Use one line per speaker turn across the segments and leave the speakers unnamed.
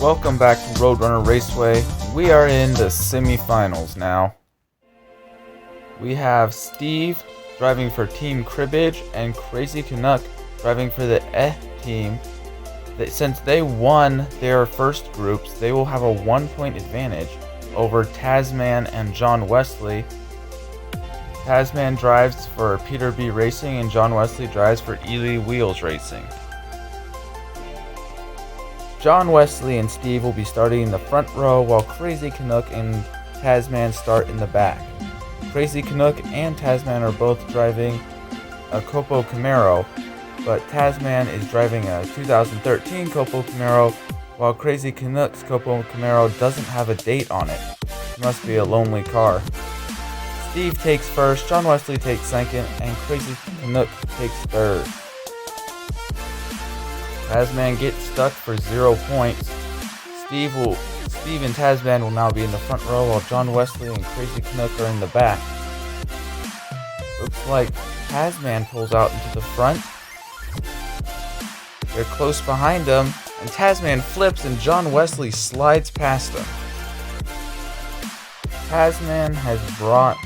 Welcome back to RoadRunner Raceway. We are in the semifinals now. We have Steve driving for Team Cribbage and Crazy Canuck driving for the team. Since they won their first groups, they will have a 1-point advantage over Tasman and John Wesley. Tasman drives for Peter B Racing and John Wesley drives for Ely Wheels Racing. John Wesley and Steve will be starting in the front row while Crazy Canuck and Tasman start in the back. Crazy Canuck and Tasman are both driving a Copo Camaro, but Tasman is driving a 2013 Copo Camaro while Crazy Canuck's Copo Camaro doesn't have a date on it. It must be a lonely car. Steve takes first, John Wesley takes second, and Crazy Canuck takes third. Tasman gets stuck for 0 points. Steve and Tasman will now be in the front row while John Wesley and Crazy Canuck are in the back. Looks like Tasman pulls out into the front. They're close behind him, and Tasman flips and John Wesley slides past him. Tasman has brought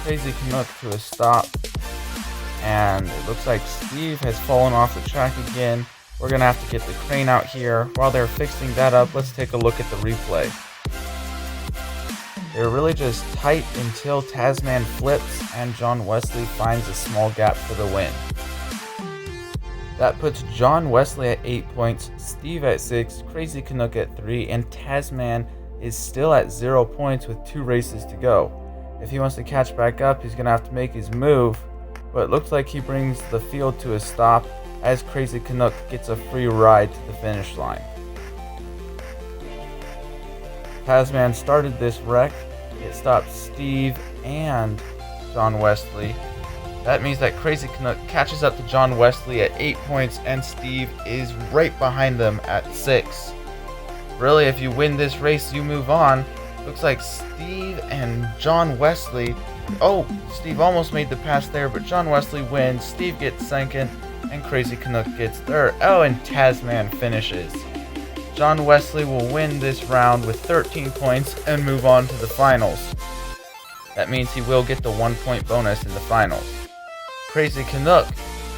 Crazy Canuck to a stop, and it looks like Steve has fallen off the track again. We're going to have to get the crane out here. While they're fixing that up, let's take a look at the replay. They're really just tight until Tasman flips and John Wesley finds a small gap for the win. That puts John Wesley at 8 points, Steve at 6, Crazy Canuck at 3, and Tasman is still at 0 points with 2 races to go. If he wants to catch back up, he's going to have to make his move, but it looks like he brings the field to a stop as Crazy Canuck gets a free ride to the finish line. Tasman started this wreck. It stopped Steve and John Wesley. That means that Crazy Canuck catches up to John Wesley at 8 points and Steve is right behind them at 6. Really, if you win this race, you move on. Looks like Steve and John Wesley... Oh, Steve almost made the pass there, but John Wesley wins. Steve gets second and Crazy Canuck gets third. Oh, and Tasman finishes. John Wesley will win this round with 13 points and move on to the finals. That means he will get the 1-point bonus in the finals. Crazy Canuck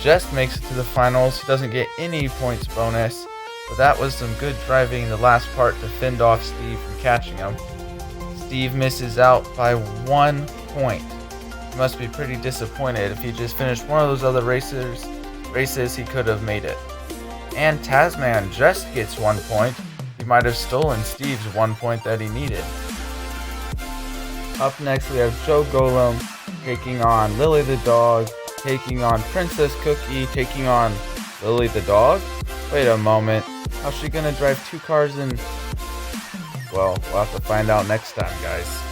just makes it to the finals. He doesn't get any points bonus, but that was some good driving in the last part to fend off Steve from catching him. Steve misses out by 1 point. He must be pretty disappointed. If he just finished one of those other races, he could have made it. And Tasman just gets 1 point. He might have stolen Steve's 1 point that he needed. Up next we have Joe Golem taking on Lily the Dog, taking on Princess Cookie, taking on Lily the Dog? Wait a moment. How's she gonna drive 2 cars in... Well, we'll have to find out next time, guys.